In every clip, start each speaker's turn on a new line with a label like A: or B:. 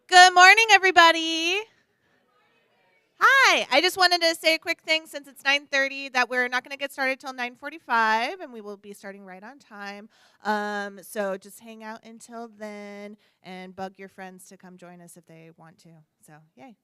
A: Good morning, everybody. Hi. I just wanted to say a quick thing since it's 9:30 that we're not going to get started till 9:45 and we will be starting right on time. So just hang out until then and bug your friends to come join us if they want to. So, yay.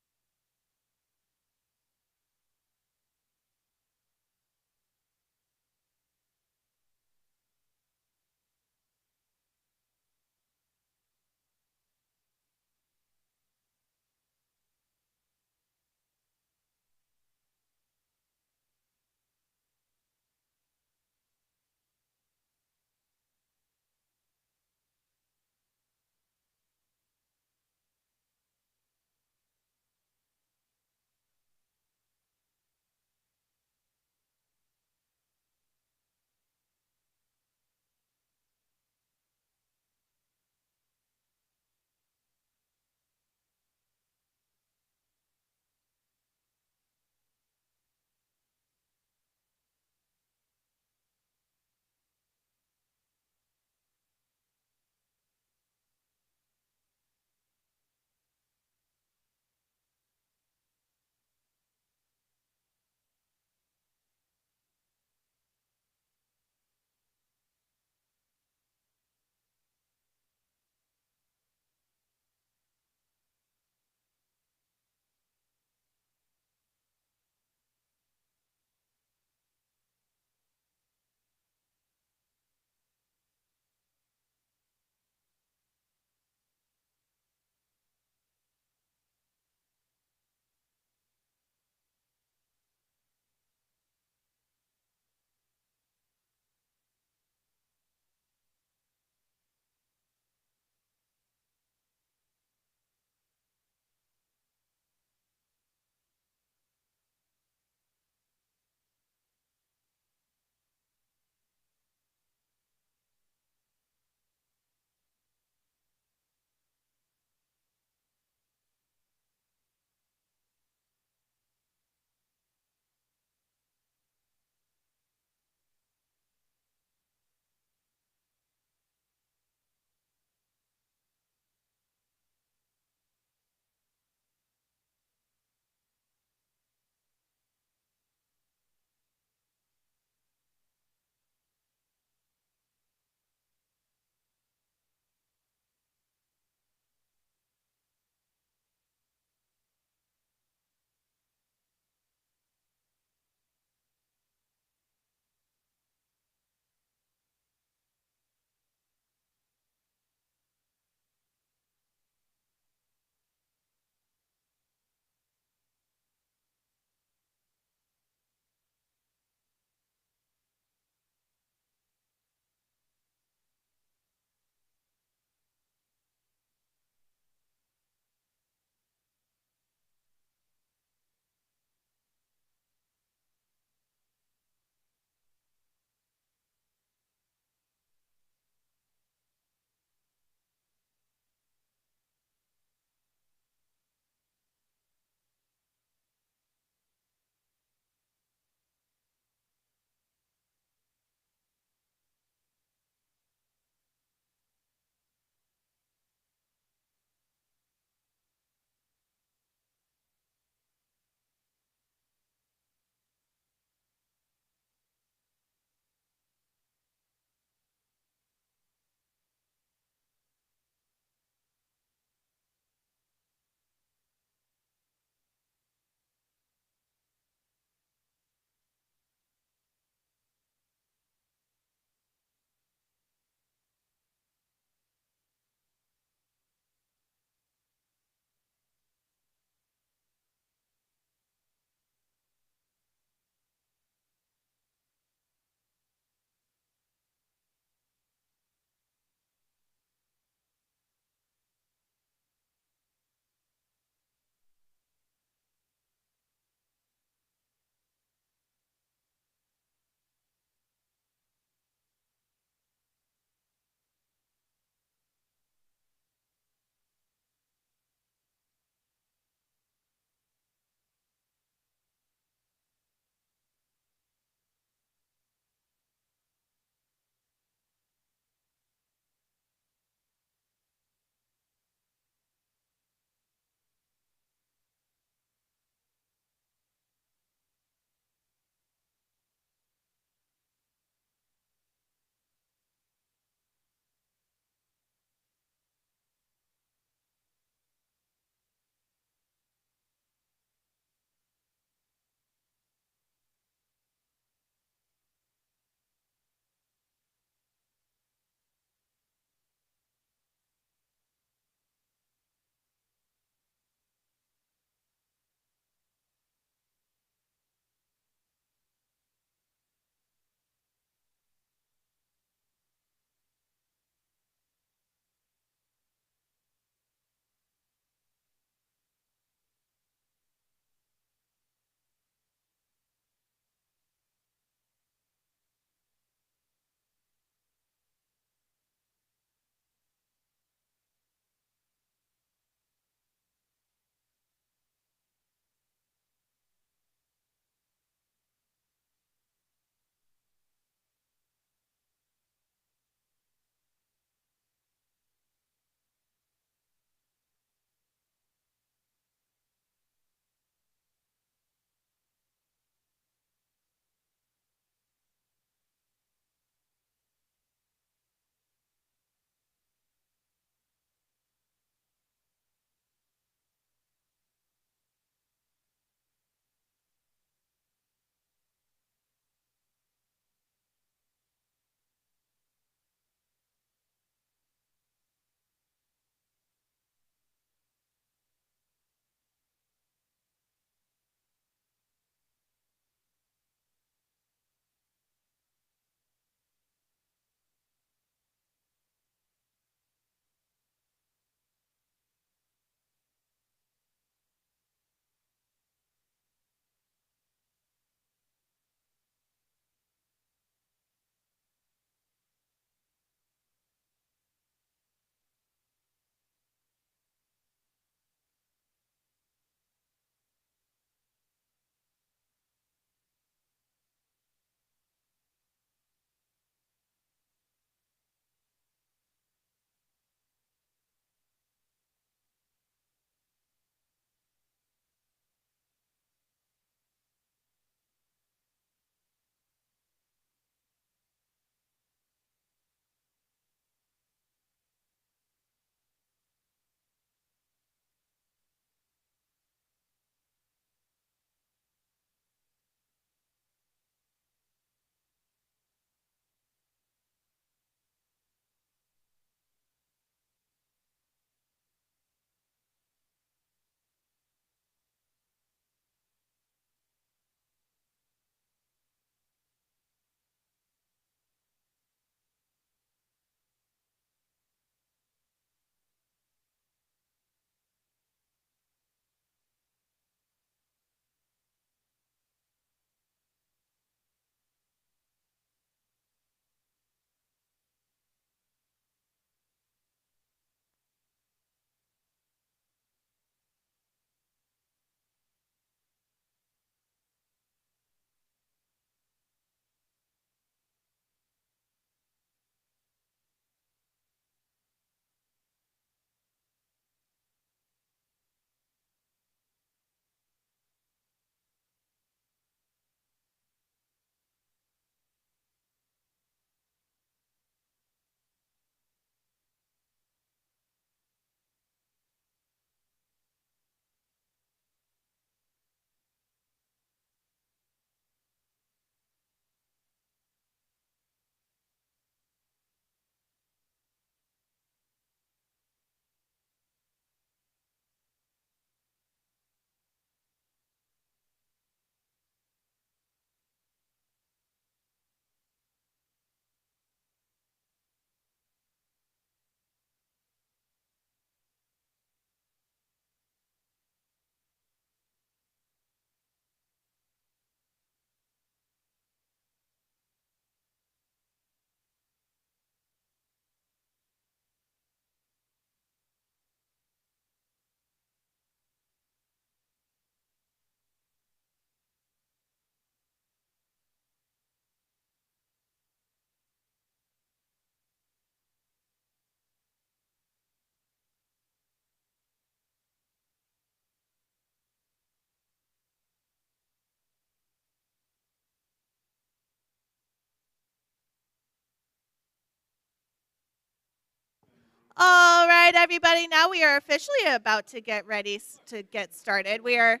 A: All right, everybody. Now we are officially about to get ready to get started. We are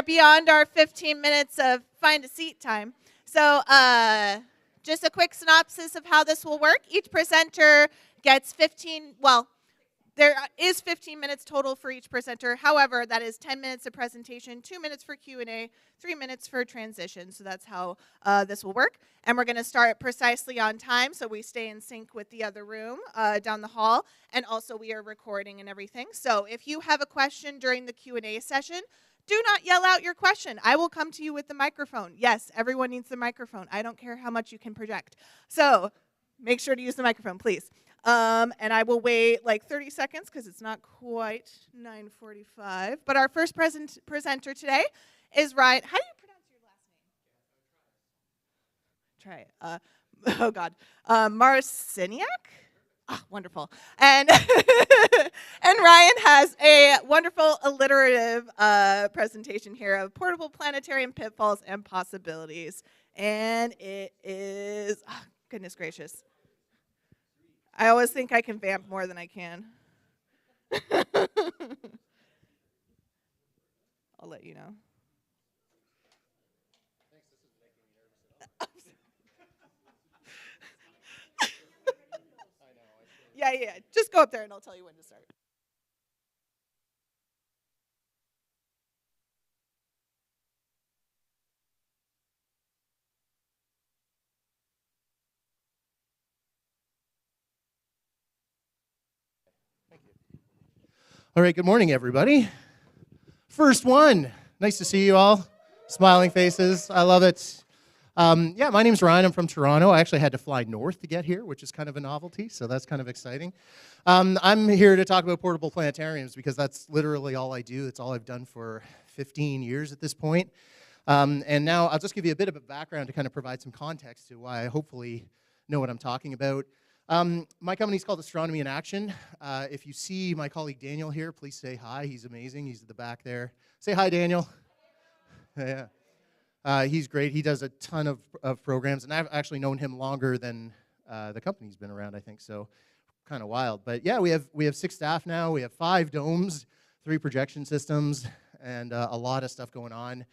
A: beyond our 15 minutes of find a seat time. So, just a quick synopsis of how this will work. Each presenter gets 15. Well, there is 15 minutes total for each presenter. However, that is 10 minutes of presentation, 2 minutes for Q&A, 3 minutes for transition. So that's how this will work. And we're going to start precisely on time so we stay in sync with the other room down the hall. And also we are recording and everything. So if you have a question during the Q&A session, do not yell out your question. I will come to you with the microphone. Yes, everyone needs the microphone. I don't care how much you can project. So make sure to use the microphone, please. And I will wait like 30 seconds because it's not quite 9:45. But our first presenter today is Ryan. How do you pronounce your last name? Try it. Oh, God. Marciniak? Ah, wonderful. And and Ryan has a wonderful alliterative presentation here of portable planetarium pitfalls and possibilities. And it is, oh, goodness gracious. I always think I can vamp more than I can. I'll let you know. Yeah. Just go up there and I'll tell you when to start.
B: All right, good morning, everybody. First one. Nice to see you all. Smiling faces. I love it. Yeah, my name's Ryan. I'm from Toronto. I actually had to fly north to get here, which is kind of a novelty, so that's kind of exciting. I'm here to talk about portable planetariums because that's literally all I do. It's all I've done for 15 years at this point. And now I'll just give you a bit of a background to kind of provide some context to why I hopefully know what I'm talking about. My company's called Astronomy in Action. If you see my colleague Daniel here, please say hi. He's amazing. He's at the back there. Say hi, Daniel. Yeah. He's great. He does a ton of programs, and I've actually known him longer than the company's been around, I think, so kind of wild. But yeah, we have 6 staff now. We have 5 domes, 3 projection systems, and a lot of stuff going on.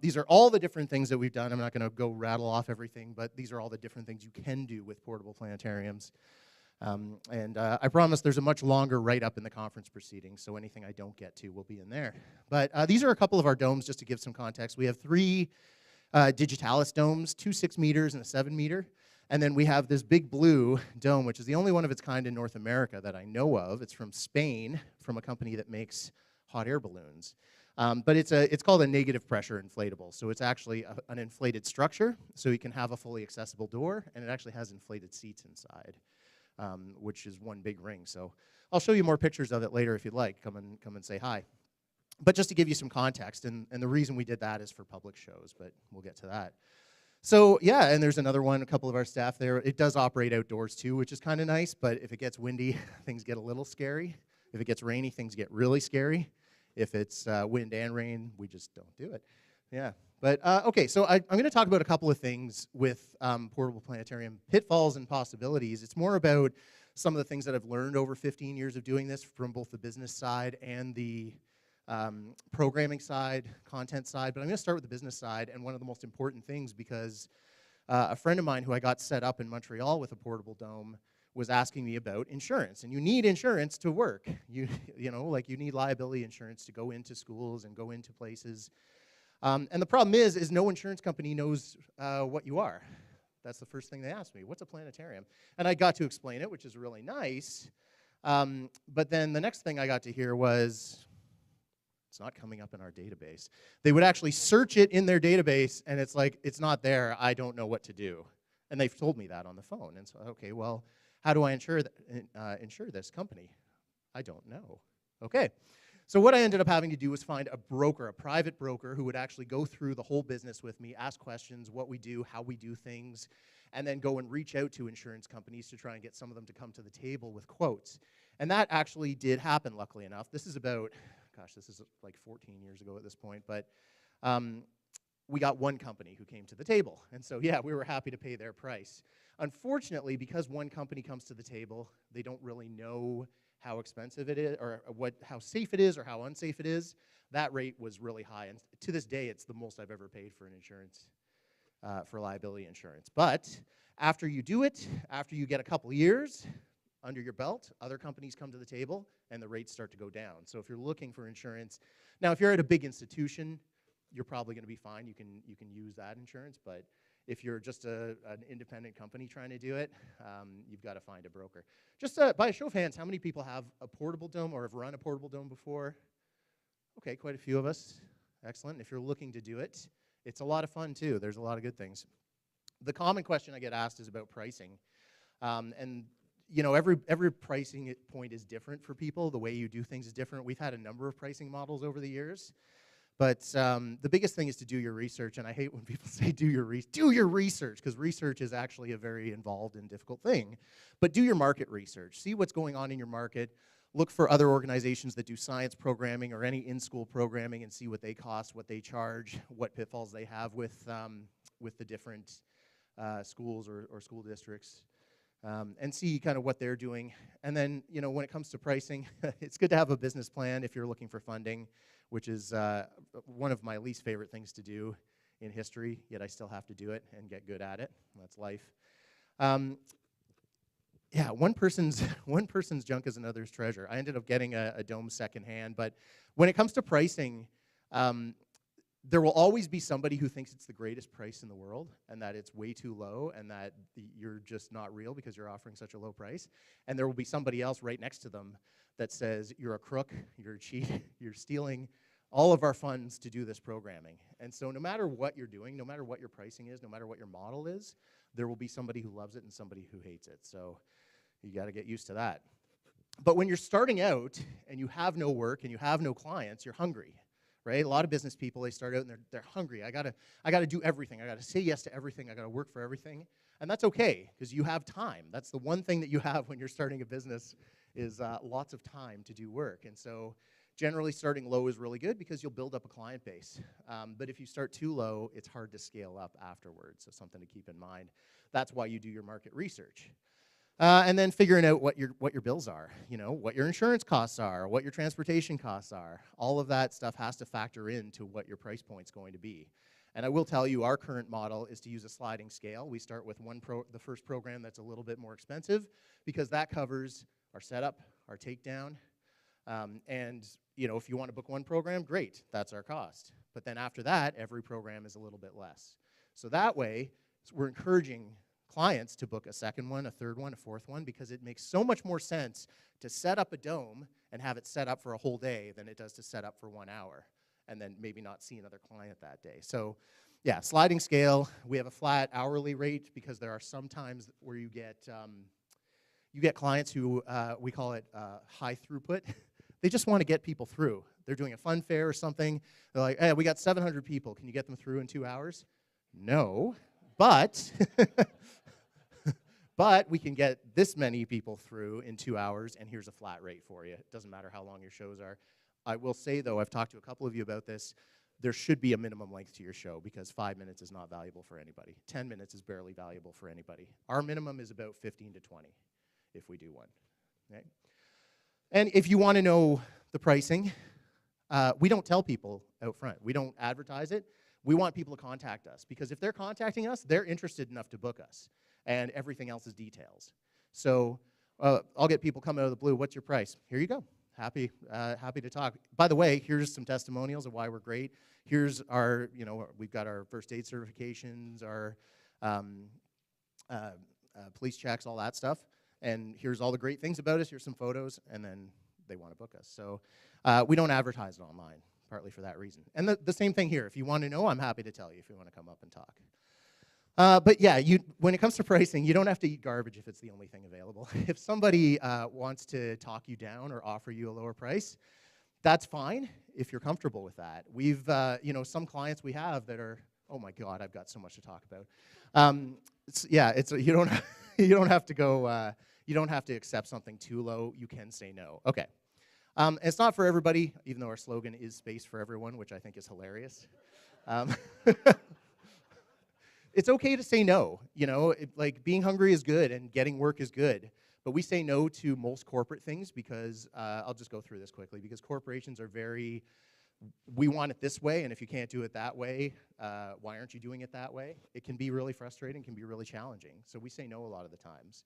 B: These are all the different things that we've done. I'm not going to go rattle off everything, but these are all the different things you can do with portable planetariums. And I promise there's a much longer write-up in the conference proceedings, so anything I don't get to will be in there. But these are a couple of our domes, just to give some context. We have 3 digitalis domes, 2 6 meters and a 7 meter. And then we have this big blue dome, which is the only one of its kind in North America that I know of. It's from Spain, from a company that makes hot air balloons. But it's called a negative pressure inflatable. So it's actually an inflated structure, so you can have a fully accessible door, and it actually has inflated seats inside, which is one big ring. So I'll show you more pictures of it later if you'd like. Come and say hi. But just to give you some context, and the reason we did that is for public shows, but we'll get to that. So yeah, and there's another one, a couple of our staff there. It does operate outdoors too, which is kind of nice, but if it gets windy, things get a little scary. If it gets rainy, things get really scary. If it's wind and rain, we just don't do it. Yeah, but okay, so I'm going to talk about a couple of things with portable planetarium pitfalls and possibilities. It's more about some of the things that I've learned over 15 years of doing this from both the business side and the programming side, content side, but I'm going to start with the business side, and one of the most important things, because a friend of mine who I got set up in Montreal with a portable dome was asking me about insurance, and you need insurance to work. You know, like you need liability insurance to go into schools and go into places, and the problem is no insurance company knows what you are. That's the first thing they asked me, what's a planetarium? And I got to explain it, which is really nice, but then the next thing I got to hear was, it's not coming up in our database. They would actually search it in their database, and it's like, it's not there, I don't know what to do. And they've told me that on the phone. And so, okay, well, how do I insure this company? I don't know. Okay. So what I ended up having to do was find a broker, a private broker, who would actually go through the whole business with me, ask questions, what we do, how we do things, and then go and reach out to insurance companies to try and get some of them to come to the table with quotes. And that actually did happen, luckily enough. This is about, gosh, this is like 14 years ago at this point, but we got one company who came to the table. And so, yeah, we were happy to pay their price. Unfortunately, because one company comes to the table, they don't really know how expensive it is, or how safe it is, or how unsafe it is. That rate was really high. And to this day, it's the most I've ever paid for an insurance, for liability insurance. But after you do it, after you get a couple years under your belt, other companies come to the table, and the rates start to go down. So if you're looking for insurance, now if you're at a big institution, you're probably going to be fine. You can use that insurance. But if you're just an independent company trying to do it, you've got to find a broker. Just by a show of hands, how many people have a portable dome or have run a portable dome before? Okay, quite a few of us. Excellent. If you're looking to do it, it's a lot of fun too. There's a lot of good things. The common question I get asked is about pricing. And you know, every pricing point is different for people. The way you do things is different. We've had a number of pricing models over the years. But the biggest thing is to do your research, and I hate when people say do your research, because research is actually a very involved and difficult thing. But do your market research. See what's going on in your market. Look for other organizations that do science programming or any in-school programming and see what they cost, what they charge, what pitfalls they have with the different schools or school districts. And see kind of what they're doing. And then, you know, when it comes to pricing, it's good to have a business plan if you're looking for funding, which is one of my least favorite things to do in history, yet I still have to do it and get good at it. That's life. Yeah, one person's junk is another's treasure. I ended up getting a dome secondhand, but when it comes to pricing, there will always be somebody who thinks it's the greatest price in the world and that it's way too low and that you're just not real because you're offering such a low price. And there will be somebody else right next to them that says, you're a crook, you're a cheat, you're stealing all of our funds to do this programming. And so no matter what you're doing, no matter what your pricing is, no matter what your model is, there will be somebody who loves it and somebody who hates it. So you got to get used to that. But when you're starting out and you have no work and you have no clients, you're hungry. Right? A lot of business people, they start out and they're hungry. I gotta do everything. I gotta say yes to everything. I gotta work for everything. And that's okay, because you have time. That's the one thing that you have when you're starting a business is lots of time to do work. And so generally starting low is really good because you'll build up a client base. But if you start too low, it's hard to scale up afterwards. So something to keep in mind. That's why you do your market research. And then figuring out what your bills are, you know, what your insurance costs are, what your transportation costs are. All of that stuff has to factor into what your price point's going to be. And I will tell you, our current model is to use a sliding scale. We start with the first program that's a little bit more expensive because that covers our setup, our takedown, and you know, if you want to book one program, great, that's our cost. But then after that, every program is a little bit less. So that way, we're encouraging clients to book a second one, a third one, a fourth one, because it makes so much more sense to set up a dome and have it set up for a whole day than it does to set up for 1 hour and then maybe not see another client that day. So yeah, sliding scale. We have a flat hourly rate because there are some times where you get clients who, we call it high throughput. They just want to get people through. They're doing a fun fair or something. They're like, hey, we got 700 people. Can you get them through in 2 hours? No, but but we can get this many people through in 2 hours, and here's a flat rate for you. It doesn't matter how long your shows are. I will say, though, I've talked to a couple of you about this, there should be a minimum length to your show because 5 minutes is not valuable for anybody. 10 minutes is barely valuable for anybody. Our minimum is about 15 to 20 if we do one. Okay? And if you want to know the pricing, we don't tell people out front. We don't advertise it. We want people to contact us because if they're contacting us, they're interested enough to book us. And everything else is details. So I'll get people come out of the blue. What's your price? Here you go. Happy to talk. By the way, here's some testimonials of why we're great. Here's our, you know, we've got our first aid certifications, our police checks, all that stuff. And here's all the great things about us. Here's some photos, and then they want to book us. So we don't advertise it online, partly for that reason. And the same thing here. If you want to know, I'm happy to tell you if you want to come up and talk. But yeah, when it comes to pricing, you don't have to eat garbage if it's the only thing available. If somebody wants to talk you down or offer you a lower price, that's fine if you're comfortable with that. We've, you know, some clients we have that are, oh my God, I've got so much to talk about. You don't you don't have to go. You don't have to accept something too low. You can say no. Okay. It's not for everybody, even though our slogan is space for everyone, which I think is hilarious. Um, it's okay to say no. You know, like being hungry is good and getting work is good. But we say no to most corporate things because, I'll just go through this quickly, because corporations are very, we want it this way, and if you can't do it that way, why aren't you doing it that way? It can be really frustrating, can be really challenging. So we say no a lot of the times.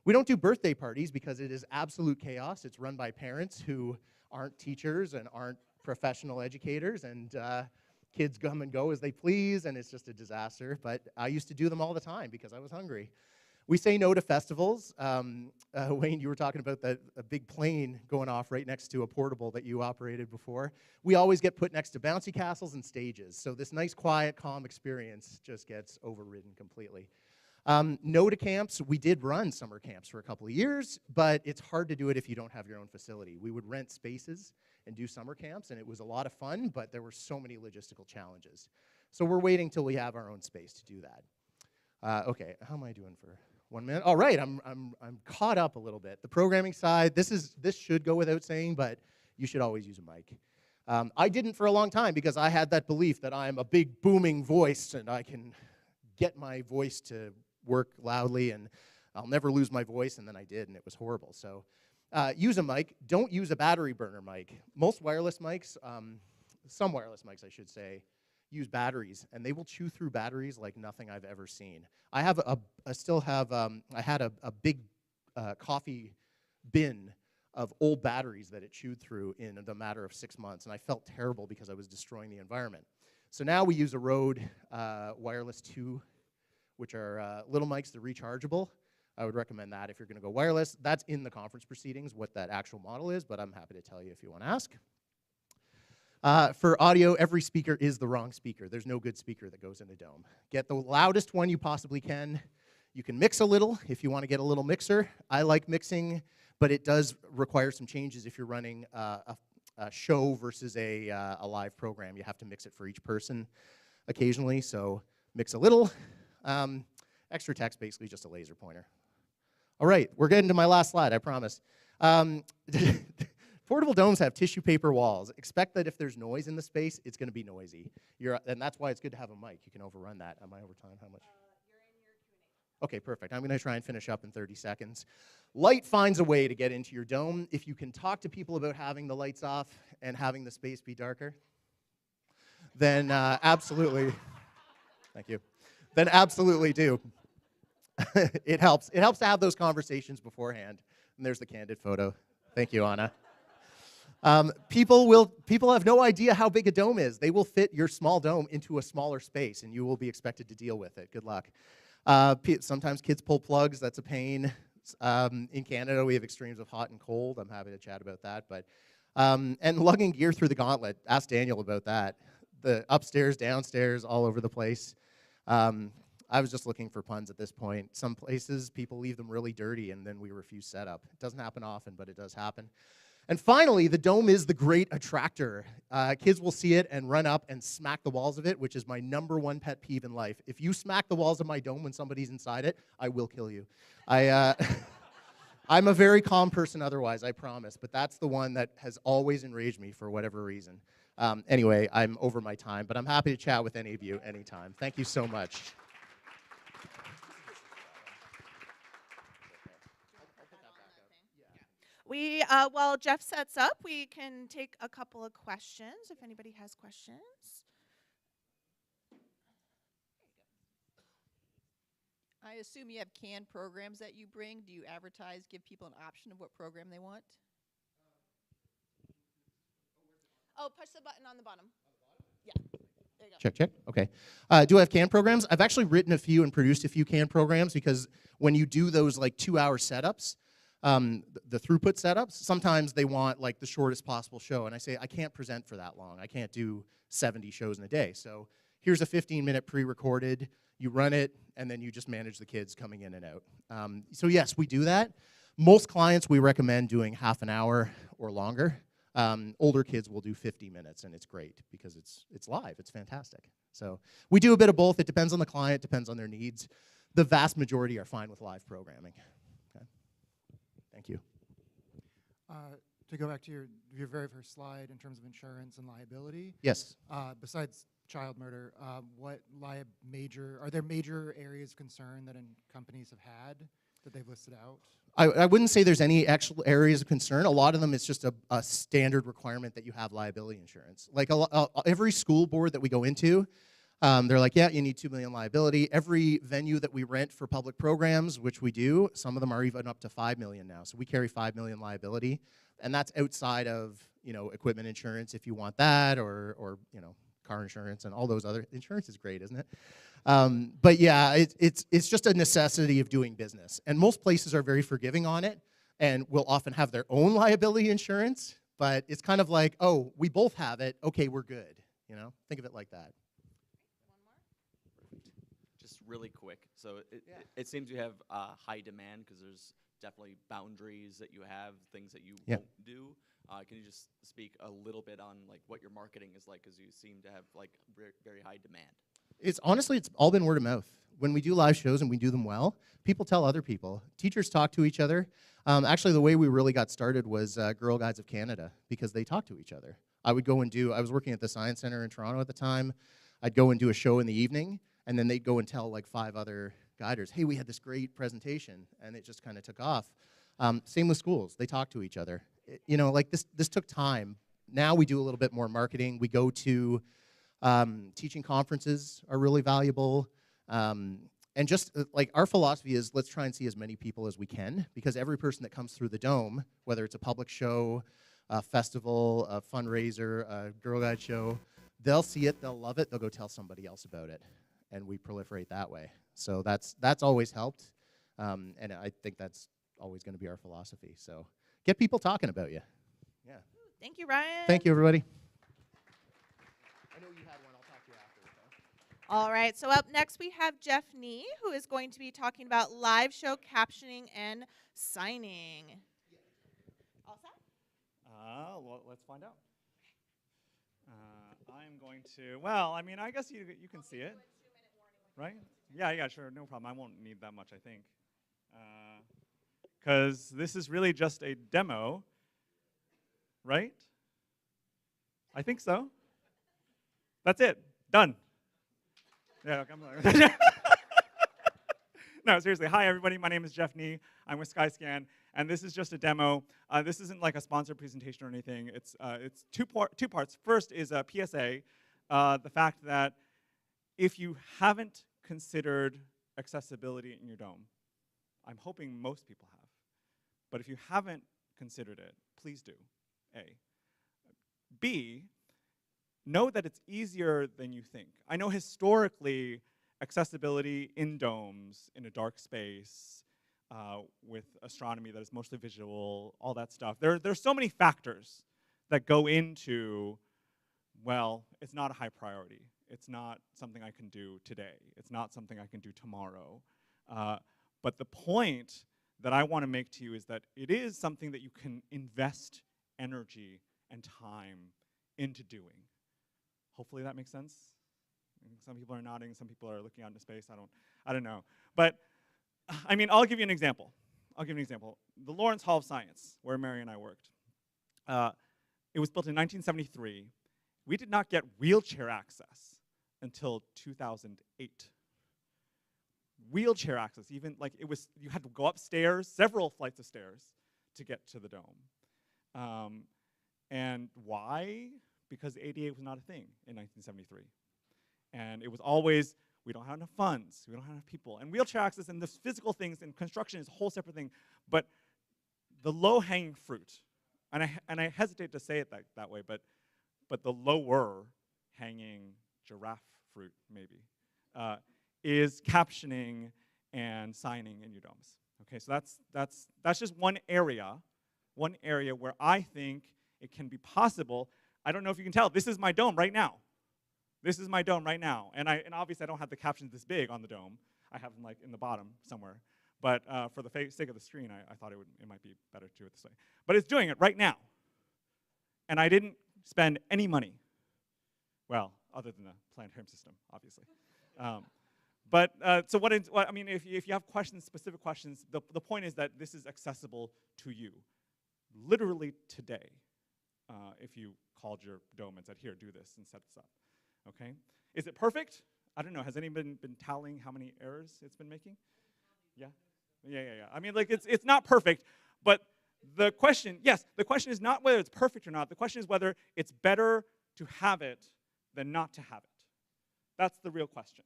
B: We don't do birthday parties because it is absolute chaos. It's run by parents who aren't teachers and aren't professional educators, and kids come and go as they please, and it's just a disaster. But I used to do them all the time because I was hungry. We say no to festivals. Wayne, you were talking about a big plane going off right next to a portable that you operated before. We always get put next to bouncy castles and stages. So this nice, quiet, calm experience just gets overridden completely. No to camps. We did run summer camps for a couple of years, but it's hard to do it if you don't have your own facility. We would rent spaces and do summer camps, and it was a lot of fun, but there were so many logistical challenges. So we're waiting till we have our own space to do that. Okay, how am I doing for 1 minute? All right, I'm caught up a little bit. The programming side, this should go without saying, but you should always use a mic. I didn't for a long time because I had that belief that I'm a big booming voice and I can get my voice to work loudly and I'll never lose my voice, and then I did, and it was horrible. So use a mic. Don't use a battery burner mic. Most wireless mics, some wireless mics I should say, use batteries, and they will chew through batteries like nothing I've ever seen. I had a big coffee bin of old batteries that it chewed through in the matter of 6 months, and I felt terrible because I was destroying the environment. So now we use a Rode Wireless 2, which are little mics, they're rechargeable. I would recommend that if you're gonna go wireless. That's in the conference proceedings, what that actual model is, but I'm happy to tell you if you wanna ask. For audio, every speaker is the wrong speaker. There's no good speaker that goes in a dome. Get the loudest one you possibly can. You can mix a little if you want to get a little mixer. I like mixing, but it does require some changes if you're running a show versus a live program. You have to mix it for each person occasionally, so mix a little. Extra text, basically just a laser pointer. All right, we're getting to my last slide, I promise. Portable domes have tissue paper walls. Expect that if there's noise in the space, it's going to be noisy. And that's why it's good to have a mic. You can overrun that. Am I over time? How much?
A: You're in your Q&A.
B: Okay, perfect. I'm going to try and finish up in 30 seconds. Light finds a way to get into your dome. If you can talk to people about having the lights off and having the space be darker, then absolutely, thank you, then absolutely do. It helps. It helps to have those conversations beforehand. And there's the candid photo. Thank you, Anna. People have no idea how big a dome is. They will fit your small dome into a smaller space, and you will be expected to deal with it. Good luck. Sometimes kids pull plugs. That's a pain. In Canada, we have extremes of hot and cold. I'm happy to chat about that. But and lugging gear through the gauntlet. Ask Daniel about that. The upstairs, downstairs, all over the place. I was just looking for puns at this point. Some places, people leave them really dirty, and then we refuse setup. It doesn't happen often, but it does happen. And finally, the dome is the great attractor. Kids will see it and run up and smack the walls of it, which is my #1 pet peeve in life. If you smack the walls of my dome when somebody's inside it, I will kill you. I'm a very calm person otherwise, I promise, but that's the one that has always enraged me for whatever reason. Anyway, I'm over my time, but I'm happy to chat with any of you anytime. Thank you so much.
A: While Jeff sets up, we can take a couple of questions if anybody has questions.
C: I assume you have canned programs that you bring. Do you advertise, give people an option of what program they want?
A: Oh, push the button on the bottom. Yeah. There you go.
B: Check, check. Okay. Do I have CAN programs? I've actually written a few and produced a few CAN programs because when you do those like 2-hour setups, the throughput setups, sometimes they want like the shortest possible show. And I say, I can't present for that long. I can't do 70 shows in a day. So here's a 15-minute pre-recorded. You run it, and then you just manage the kids coming in and out. So yes, we do that. Most clients, we recommend doing half an hour or longer. Older kids will do 50 minutes, and it's great because it's live. It's fantastic. So we do a bit of both. It depends on the client, depends on their needs. The vast majority are fine with live programming. Okay. Thank you.
D: To go back to your very first slide in terms of insurance and liability.
B: Yes.
D: Besides child murder, are there major areas of concern that companies have had that they've listed out?
B: I wouldn't say there's any actual areas of concern. A lot of them, it's just a standard requirement that you have liability insurance. Like every school board that we go into, they're like, yeah, you need $2 million liability. Every venue that we rent for public programs, which we do, some of them are even up to $5 million now. So we carry $5 million liability, and that's outside of equipment insurance if you want that, or car insurance and all those other. Insurance is great, isn't it? But yeah, it's just a necessity of doing business, and most places are very forgiving on it, and will often have their own liability insurance. But it's kind of like, oh, we both have it. Okay, we're good. Think of it like that.
E: Just really quick. So it seems you have high demand because there's definitely boundaries that you have, things that you won't do. Can you just speak a little bit on like what your marketing is like, because you seem to have like very high demand?
B: It's all been word of mouth. When we do live shows and we do them well, people tell other people. Teachers talk to each other. Actually, the way we really got started was Girl Guides of Canada, because they talk to each other. I was working at the Science Center in Toronto at the time. I'd go and do a show in the evening, and then they'd go and tell like 5 other guiders, hey, we had this great presentation, and it just kind of took off. Same with schools. They talk to each other. Like this took time. Now we do a little bit more marketing. We go to teaching conferences are really valuable. And just like our philosophy is, let's try and see as many people as we can, because every person that comes through the Dome, whether it's a public show, a festival, a fundraiser, a Girl Guide show, they'll see it, they'll love it, they'll go tell somebody else about it, and we proliferate that way. So that's always helped, and I think that's always going to be our philosophy. So get people talking about you. Yeah.
A: Thank you, Ryan.
B: Thank you, everybody. I know you had one. I'll talk to you after.
A: All right, so up next we have Jeff Nee, who is going to be talking about live show captioning and signing. All set?
F: Well, let's find out. I'm going to, well, I mean, I guess you can see it, right? Yeah, sure, no problem. I won't need that much, I think. Because this is really just a demo, right? I think so. That's it. Done. Yeah, no, seriously. Hi, everybody. My name is Jeff Nee. I'm with Skyscan, and this is just a demo. This isn't like a sponsored presentation or anything. It's two parts. First is a PSA, the fact that if you haven't considered accessibility in your dome, I'm hoping most people have, but if you haven't considered it, please do, A. B, know that it's easier than you think. I know historically, accessibility in domes, in a dark space, with astronomy that is mostly visual, all that stuff. There's so many factors that go into, well, it's not a high priority. It's not something I can do today. It's not something I can do tomorrow. But the point that I want to make to you is that it is something that you can invest energy and time into doing. Hopefully that makes sense. Some people are nodding, some people are looking out into space. I don't know. But I mean, I'll give you an example. The Lawrence Hall of Science, where Mary and I worked. It was built in 1973. We did not get wheelchair access until 2008. Wheelchair access, even like you had to go upstairs, several flights of stairs, to get to the dome. And why? Because ADA was not a thing in 1973. And it was always, we don't have enough funds, we don't have enough people. And wheelchair access and the physical things and construction is a whole separate thing. But the low-hanging fruit, and I hesitate to say it that way, but the lower hanging giraffe fruit, maybe, is captioning and signing in your domes. Okay, so that's just one area where I think it can be possible. I don't know if you can tell, this is my dome right now. This is my dome right now. And obviously I don't have the captions this big on the dome. I have them like in the bottom somewhere. But for the sake of the screen, I thought it might be better to do it this way. But it's doing it right now. And I didn't spend any money. Well, other than the planetarium system, obviously. So I mean, if you have questions, specific questions, the point is that this is accessible to you, literally today, if you called your dome and said, here, do this and set this up. Okay? Is it perfect? I don't know. Has anyone been tallying how many errors it's been making? Yeah? Yeah. I mean, like, it's not perfect, but the question is not whether it's perfect or not. The question is whether it's better to have it than not to have it. That's the real question.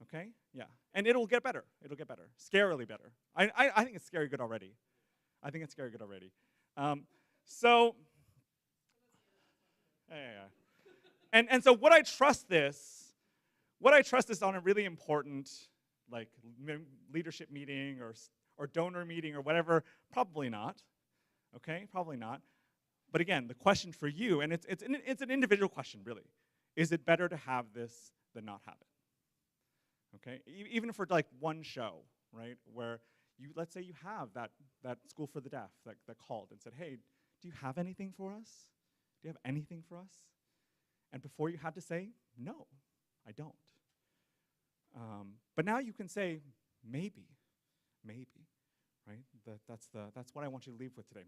F: Okay? Yeah. And it'll get better. It'll get better. Scarily better. I think it's scary good already. I think it's scary good already. So, And so would I trust this? Would I trust this on a really important, like, leadership meeting or donor meeting or whatever? Probably not. Okay? Probably not. But again, the question for you, and it's an individual question, really. Is it better to have this than not have it? Okay? Even for like one show, right? Where let's say you have that school for the deaf that called and said, hey, do you have anything for us? Do you have anything for us? And before you had to say, no, I don't. But now you can say, maybe, right? That's what I want you to leave with today.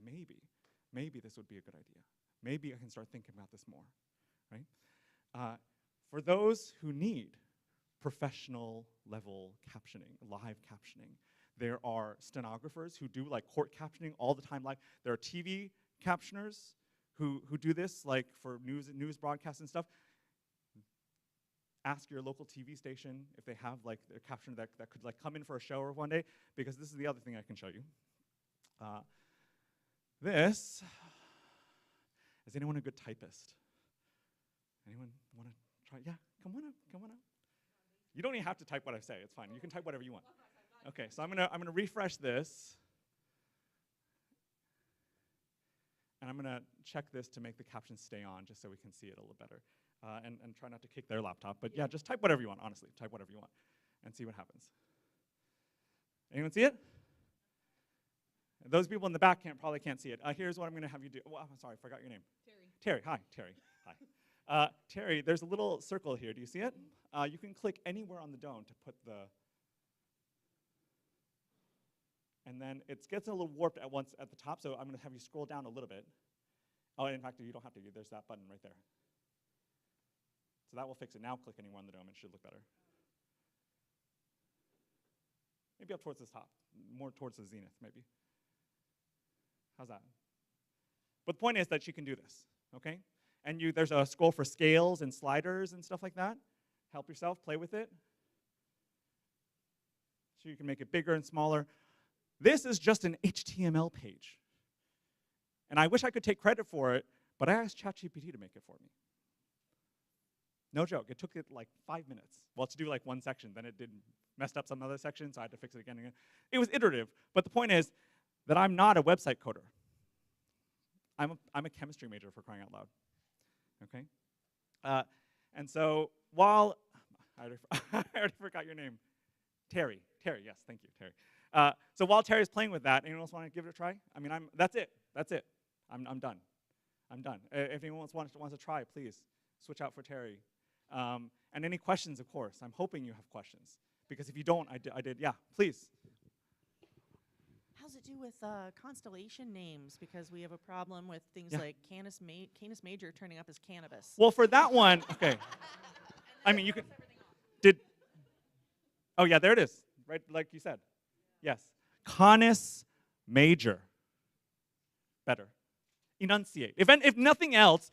F: Maybe this would be a good idea. Maybe I can start thinking about this more, right? For those who need professional level captioning, live captioning, there are stenographers who do like court captioning all the time live. There are TV captioners who do this, like for news broadcasts and stuff. Ask your local TV station if they have like a captioner that could like come in for a show or one day, because this is the other thing I can show you. Is anyone a good typist? Anyone want to try? Yeah, come on up. You don't even have to type what I say. It's fine. You can type whatever you want. Okay, so I'm gonna refresh this. And I'm going to check this to make the captions stay on, just so we can see it a little better. And try not to kick their laptop. But yeah, just type whatever you want, honestly. Type whatever you want and see what happens. Anyone see it? Those people in the back probably can't see it. Here's what I'm going to have you do. Oh, I'm sorry, I forgot your name. Terry. Hi, Terry. Hi. Terry, there's a little circle here. Do you see it? You can click anywhere on the dome to put the... And then it gets a little warped at the top, so I'm going to have you scroll down a little bit. Oh, in fact, you don't have to. There's that button right there. So that will fix it. Now click anywhere on the dome, and it should look better. Maybe up towards the top, more towards the zenith, maybe. How's that? But the point is that you can do this, okay? And there's a scroll for scales and sliders and stuff like that. Help yourself, play with it. So you can make it bigger and smaller. This is just an HTML page. And I wish I could take credit for it, but I asked ChatGPT to make it for me. No joke, it took it like 5 minutes. Well, to do like one section, then it messed up some other section, so I had to fix it again and again. It was iterative, but the point is that I'm not a website coder. I'm a chemistry major, for crying out loud, okay? And so while, I already forgot your name. Terry, yes, thank you, Terry. So while Terry's playing with that, anyone else want to give it a try? I mean, that's it. I'm done. If anyone else wants to try, please switch out for Terry. And any questions, of course. I'm hoping you have questions, because if you don't, I did. Yeah, please.
G: How's it do with constellation names? Because we have a problem with things
F: Yeah.
G: like Canis Major turning up as cannabis.
F: Well, for that one, okay. I mean, you could. Oh yeah, there it is. Right, like you said. Yes. Canis Major. Better. Enunciate. If nothing else,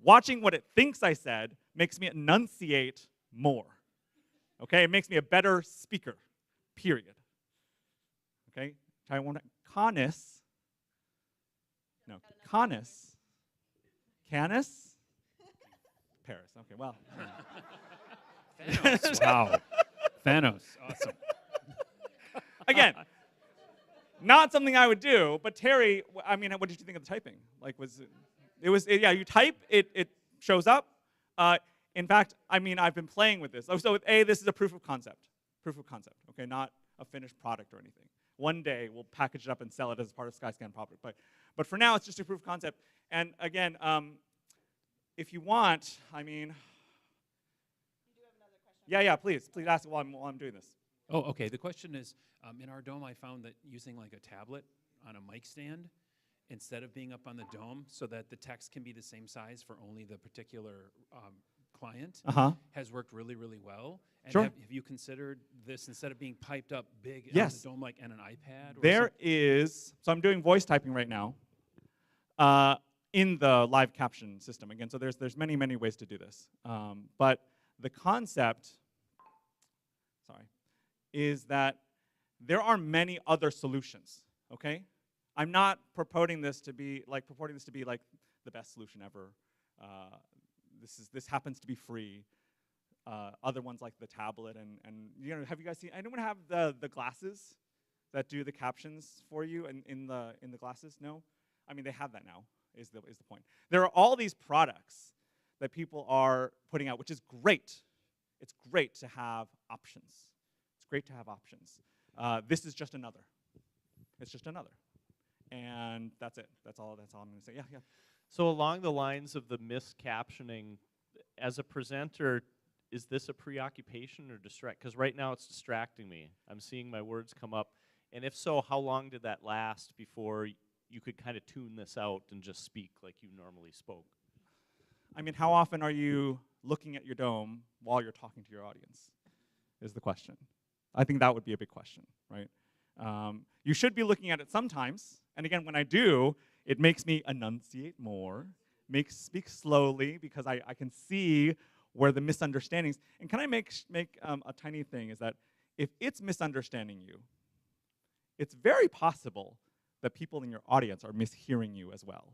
F: watching what it thinks I said makes me enunciate more. Okay? It makes me a better speaker. Period. Okay? Try one. Canis. No. Canis. Canis? Paris. Okay, well.
H: Thanos. Wow. Thanos. Awesome.
F: Again, not something I would do, but Terry, I mean, what did you think of the typing? Like, yeah, you type, it shows up. In fact, I mean, I've been playing with this. So with this is a proof of concept, okay, not a finished product or anything. One day, we'll package it up and sell it as part of Skyscan product, but for now, it's just a proof of concept. And again, if you want, I mean, you do have another question. Yeah, please ask it while I'm doing this.
H: Oh, okay. The question is, in our dome, I found that using like a tablet on a mic stand instead of being up on the dome, so that the text can be the same size for only the particular client has worked really, really well. And
F: Sure.
H: have you considered this instead of being piped up big
F: Yes.
H: on the dome like and an iPad? Or
F: There is, so I'm doing voice typing right now in the live caption system. Again, so there's many, many ways to do this. But the concept, is that there are many other solutions, okay? I'm not purporting this to be like the best solution ever. This happens to be free. Other ones like the tablet and you know, have you guys seen? Anyone have the glasses that do the captions for you in the glasses? No, I mean they have that now. Is the point? There are all these products that people are putting out, which is great. It's great to have options. It's great to have options. This is just another. It's just another, and that's it. That's all I'm going to say. Yeah.
I: So along the lines of the miscaptioning, as a presenter, is this a preoccupation or distract? Because right now it's distracting me. I'm seeing my words come up. And if so, how long did that last before you could kind of tune this out and just speak like you normally spoke?
F: I mean, how often are you looking at your dome while you're talking to your audience, is the question. I think that would be a big question, right? You should be looking at it sometimes. And again, when I do, it makes me enunciate more, speak slowly, because I can see where the misunderstandings, and can I make a tiny thing, is that if it's misunderstanding you, it's very possible that people in your audience are mishearing you as well.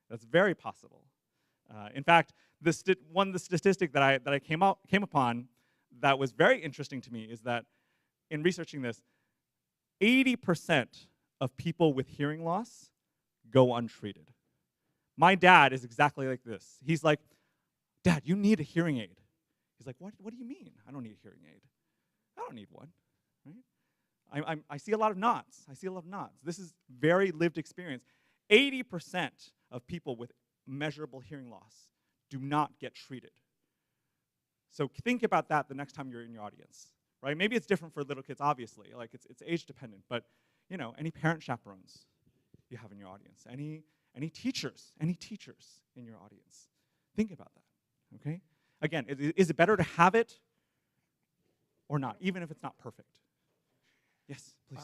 F: That's very possible. In fact, the statistic that I came upon that was very interesting to me is that in researching this, 80% of people with hearing loss go untreated. My dad is exactly like this. He's like, Dad, you need a hearing aid. He's like, what do you mean? I don't need a hearing aid. I don't need one, right? I see a lot of nods. This is very lived experience. 80% of people with measurable hearing loss do not get treated. So think about that the next time you're in your audience, right? Maybe it's different for little kids, obviously. Like it's age dependent, but you know, any parent chaperones you have in your audience, any teachers in your audience. Think about that. Okay? Again, is it better to have it or not, even if it's not perfect? Yes, please.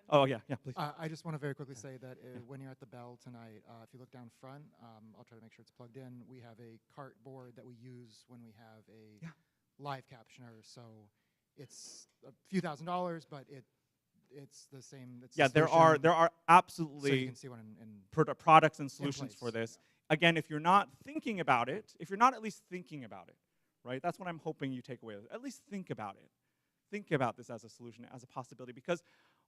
F: Oh, yeah, please.
D: I just want to very quickly say that when you're at the Bell tonight, if you look down front, I'll try to make sure it's plugged in. We have a cart board that we use when we have a live captioner. So it's a few $1,000s, but it's the same. It's
F: there are absolutely
D: so you can see one
F: products and solutions for this. Again, if you're not thinking about it, if you're not at least thinking about it, right? That's what I'm hoping you take away. At least think about it. Think about this as a solution, as a possibility, because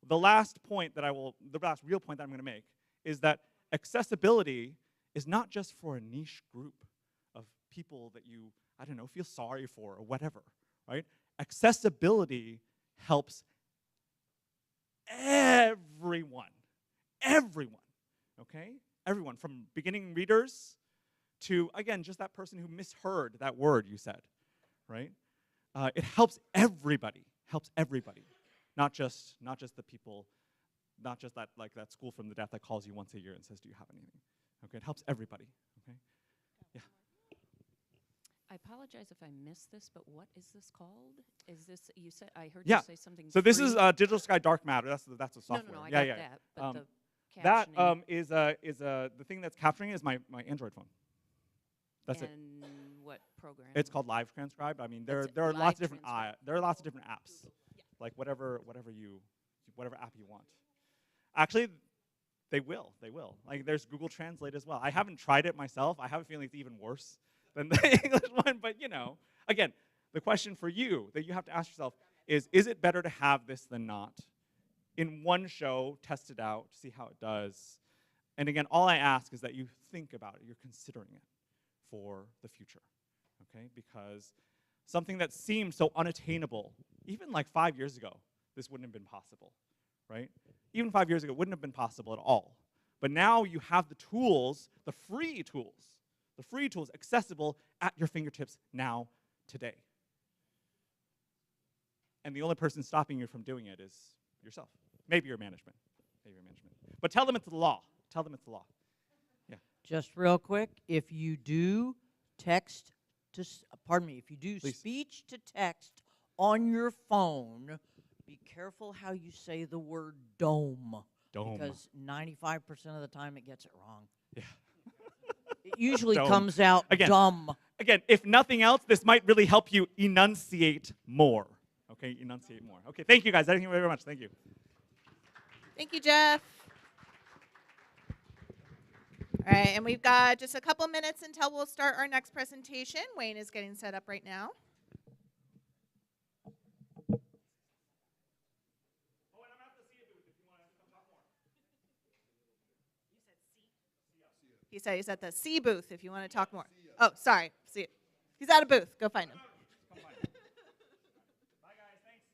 F: the last real point that I'm going to make is that accessibility is not just for a niche group of people that you, I don't know, feel sorry for or whatever, right? Accessibility helps everyone, okay? Everyone, from beginning readers to, again, just that person who misheard that word you said, right? It helps everybody, not just the people, not just that school from the deaf that calls you once a year and says, do you have anything? Okay, it helps everybody, okay? Yeah.
J: I apologize if I missed this, but what is this called? Is this, you said, I heard
F: you
J: say something
F: So this
J: free?
F: is Digital Sky Dark Matter, that's the software.
J: No, I got that, but the
F: that
J: captioning.
F: is the thing that's capturing is my Android phone. That's it.
J: And what program?
F: It's called Live Transcribe. I mean, there are
J: Live
F: lots of different
J: Transcribe.
F: there are lots of different apps, like whatever app you want. Actually, they will. Like there's Google Translate as well. I haven't tried it myself. I have a feeling it's even worse than the English one. But you know, again, the question for you that you have to ask yourself is it better to have this than not? In one show, test it out, see how it does. And again, all I ask is that you think about it, you're considering it for the future, okay? Because something that seemed so unattainable, even like 5 years ago, this wouldn't have been possible, right? Even 5 years ago, it wouldn't have been possible at all. But now you have the tools, the free tools accessible at your fingertips now, today. And the only person stopping you from doing it is yourself. Maybe your management. But tell them it's the law. Yeah.
K: Just real quick, if you do text pardon me, if you do
E: Please.
K: speech to text on your phone, be careful how you say the word dome.
F: Dome.
K: Because 95% of the time it gets it wrong.
F: Yeah.
K: It usually
F: Dome.
K: comes out
F: Again.
K: dumb.
F: Again, if nothing else, this might really help you enunciate more. Okay, enunciate more. Okay, thank you guys. Thank you very much. Thank you.
A: Thank you, Jeff. All right, and we've got just a couple minutes until we'll start our next presentation. Wayne is getting set up right now. He said he's at the C booth if you want to talk more. Oh, sorry. See, he's at a booth. Go find him.
F: Bye, guys. Thanks.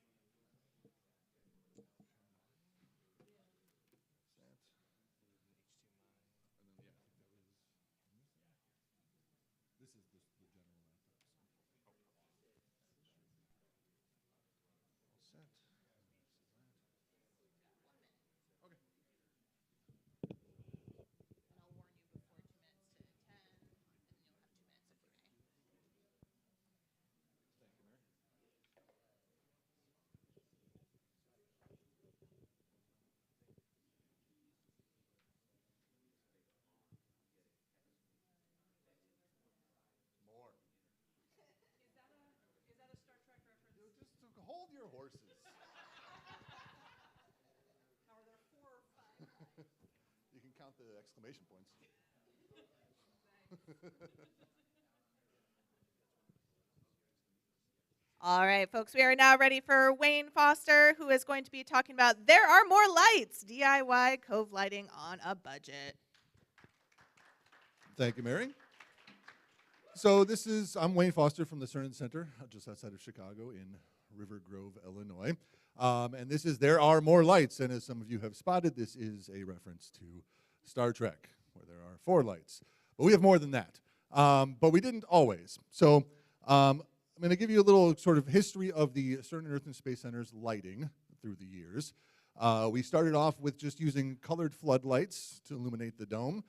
L: Hold your horses. You can count the exclamation points.
A: All right, folks, we are now ready for Wayne Foster, who is going to be talking about There Are More Lights, DIY Cove Lighting on a Budget.
L: Thank you, Mary. So I'm Wayne Foster from the Cernan Center, just outside of Chicago in River Grove, Illinois. And this is There Are More Lights. And as some of you have spotted, this is a reference to Star Trek, where there are 4 lights. But we have more than that. But we didn't always. So I'm going to give you a little sort of history of the Cernan Earth and Space Center's lighting through the years. We started off with just using colored floodlights to illuminate the dome,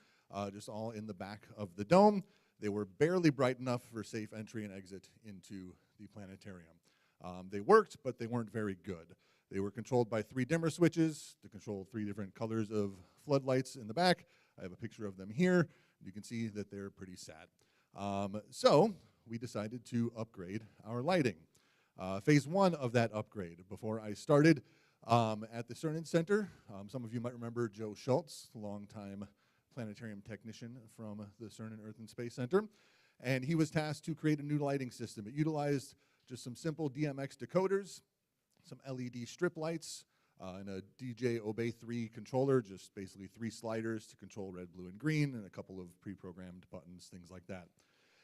L: just all in the back of the dome. They were barely bright enough for safe entry and exit into the planetarium. They worked, but they weren't very good. They were controlled by 3 dimmer switches to control 3 different colors of floodlights in the back. I have a picture of them here. You can see that they're pretty sad. So we decided to upgrade our lighting. Phase 1 of that upgrade, before I started at the Cernan Center, some of you might remember Joe Schultz, longtime planetarium technician from the Cernan Earth and Space Center. And he was tasked to create a new lighting system. It utilized just some simple DMX decoders, some LED strip lights, and a DJ Obey 3 controller, just basically 3 sliders to control red, blue, and green, and a couple of pre-programmed buttons, things like that.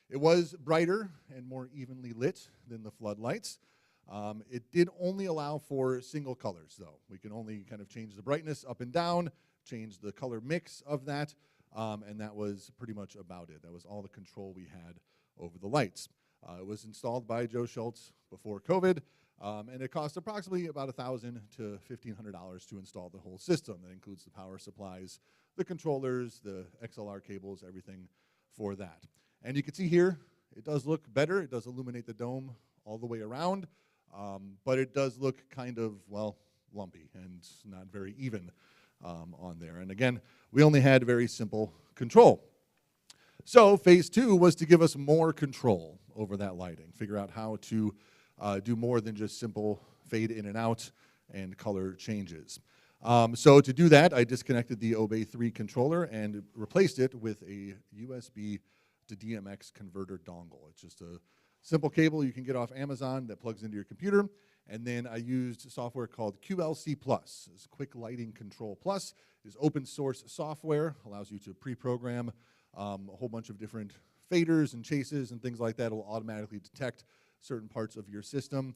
L: It was brighter and more evenly lit than the floodlights. It did only allow for single colors, though. We can only kind of change the brightness up and down, change the color mix of that, and that was pretty much about it. That was all the control we had over the lights. It was installed by Joe Schultz before COVID, and it cost approximately about $1,000 to $1,500 to install the whole system. That includes the power supplies, the controllers, the XLR cables, everything for that. And you can see here, it does look better. It does illuminate the dome all the way around, but it does look kind of, well, lumpy and not very even on there. And again, we only had very simple control. So phase 2 was to give us more control over that lighting, figure out how to do more than just simple fade in and out and color changes. So to do that, I disconnected the Obey 3 controller and replaced it with a USB to DMX converter dongle. It's just a simple cable you can get off Amazon that plugs into your computer. And then I used software called QLC+. It's Quick Lighting Control Plus. It's open source software, allows you to pre-program a whole bunch of different faders and chases and things like that. It will automatically detect certain parts of your system.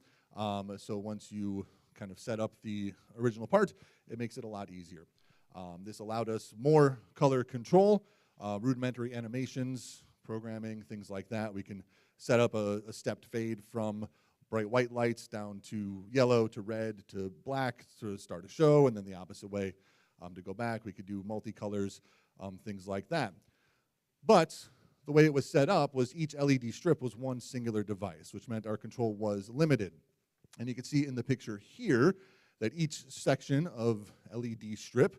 L: So once you kind of set up the original part, it makes it a lot easier. This allowed us more color control, rudimentary animations, programming, things like that. We can set up a stepped fade from bright white lights down to yellow to red to black to start a show, and then the opposite way to go back. We could do multicolors, things like that. But the way it was set up was each LED strip was one singular device, which meant our control was limited. And you can see in the picture here that each section of LED strip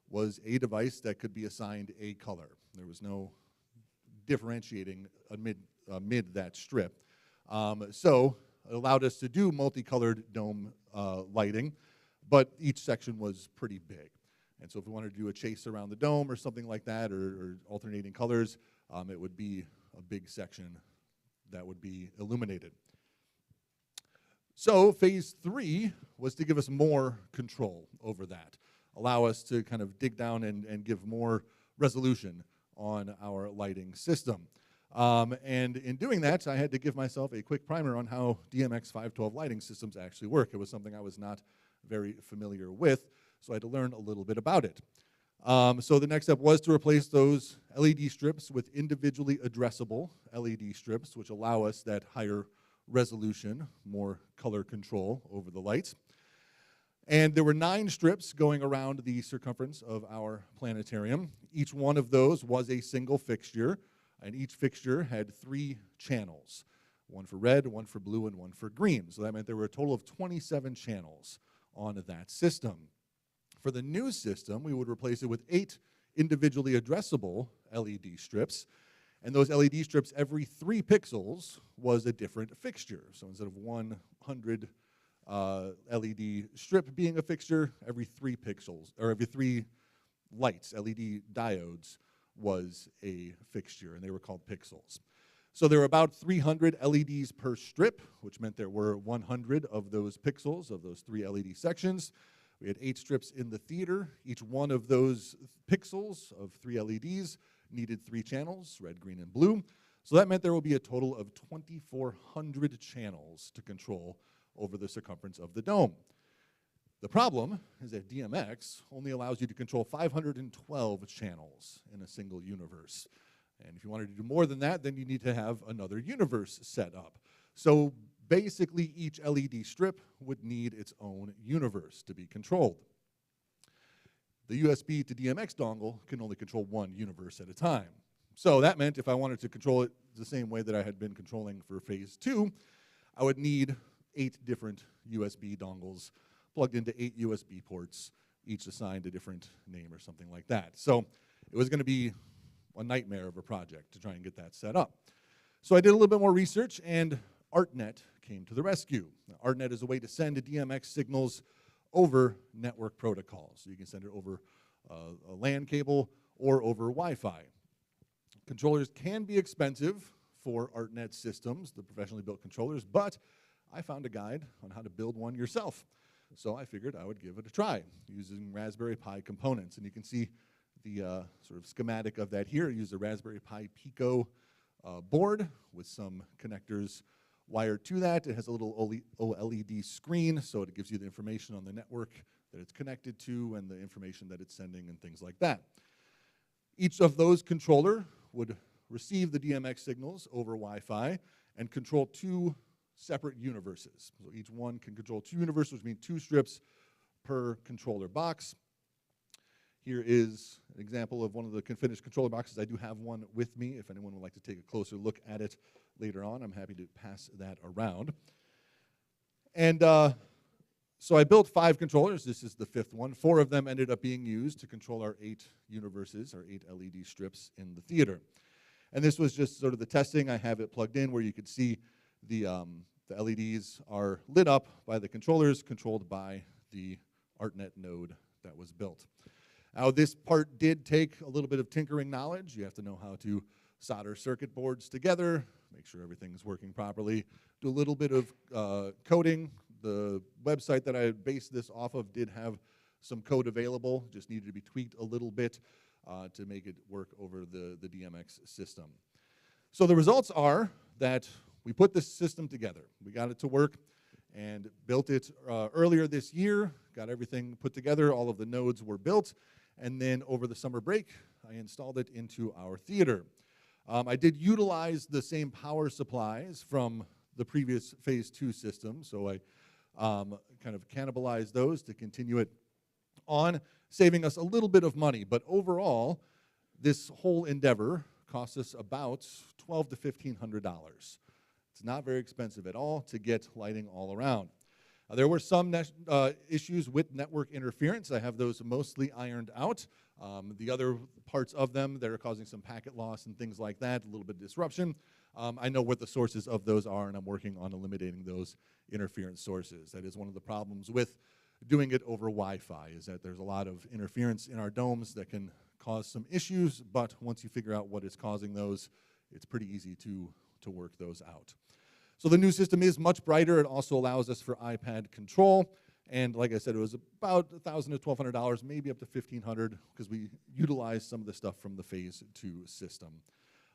L: was a device that could be assigned a color. There was no differentiating amid that strip. So it allowed us to do multicolored dome lighting, but each section was pretty big. And so if we wanted to do a chase around the dome or something like that, or alternating colors, it would be a big section that would be illuminated. So phase 3 was to give us more control over that, allow us to kind of dig down and give more resolution on our lighting system. And in doing that, I had to give myself a quick primer on how DMX512 lighting systems actually work. It was something I was not very familiar with, so I had to learn a little bit about it. So the next step was to replace those LED strips with individually addressable LED strips, which allow us that higher resolution, more color control over the lights. And there were 9 strips going around the circumference of our planetarium. Each one of those was a single fixture, and each fixture had 3 channels, one for red, one for blue, and one for green. So that meant there were a total of 27 channels on that system. For the new system, we would replace it with 8 individually addressable LED strips, and those LED strips, every 3 pixels was a different fixture. So instead of 100 LED strip being a fixture, every 3 pixels, or every 3 lights, LED diodes, was a fixture, and they were called pixels. So there were about 300 LEDs per strip, which meant there were 100 of those pixels, of those 3 LED sections. We had 8 strips in the theater. Each one of those pixels of 3 LEDs needed 3 channels, red, green, and blue. So that meant there will be a total of 2,400 channels to control over the circumference of the dome. The problem is that DMX only allows you to control 512 channels in a single universe. And if you wanted to do more than that, then you need to have another universe set up. So basically, each LED strip would need its own universe to be controlled. The USB to DMX dongle can only control one universe at a time. So that meant if I wanted to control it the same way that I had been controlling for phase 2, I would need 8 different USB dongles plugged into 8 USB ports, each assigned a different name or something like that. So it was going to be a nightmare of a project to try and get that set up. So I did a little bit more research, and ArtNet came to the rescue. Now, ArtNet is a way to send DMX signals over network protocols. So you can send it over a LAN cable or over Wi-Fi. Controllers can be expensive for ArtNet systems, the professionally built controllers, but I found a guide on how to build one yourself. So I figured I would give it a try using Raspberry Pi components. And you can see the sort of schematic of that here. I used a Raspberry Pi Pico board with some connectors wired to that. It has a little OLED screen, so it gives you the information on the network that it's connected to and the information that it's sending and things like that. Each of those controller would receive the DMX signals over Wi-Fi and control 2 separate universes. So each one can control 2 universes, which means 2 strips per controller box. Here is an example of one of the finished controller boxes. I do have one with me. If anyone would like to take a closer look at it later on, I'm happy to pass that around. And so I built 5 controllers. This is the 5th one. 4 of them ended up being used to control our 8 universes, our 8 LED strips in the theater. And this was just sort of the testing. I have it plugged in where you could see the LEDs are lit up by the controllers controlled by the ArtNet node that was built. Now, this part did take a little bit of tinkering knowledge. You have to know how to solder circuit boards together, make sure everything's working properly, do a little bit of coding. The website that I based this off of did have some code available, just needed to be tweaked a little bit to make it work over the DMX system. So the results are that we put this system together. We got it to work and built it earlier this year, got everything put together, all of the nodes were built, and then over the summer break, I installed it into our theater. I did utilize the same power supplies from the previous phase 2 system, so I kind of cannibalized those to continue it on, saving us a little bit of money. But overall, this whole endeavor costs us about $1,200 to $1,500. It's not very expensive at all to get lighting all around. There were some issues with network interference. I have those mostly ironed out. The other parts of them that are causing some packet loss and things like that, a little bit of disruption. I know what the sources of those are, and I'm working on eliminating those interference sources. That is one of the problems with doing it over Wi-Fi, is that there's a lot of interference in our domes that can cause some issues, but once you figure out what is causing those, it's pretty easy to work those out. So the new system is much brighter. It also allows us for iPad control. And like I said, it was about $1,000 to $1,200, maybe up to $1,500, because we utilized some of the stuff from the Phase 2 system.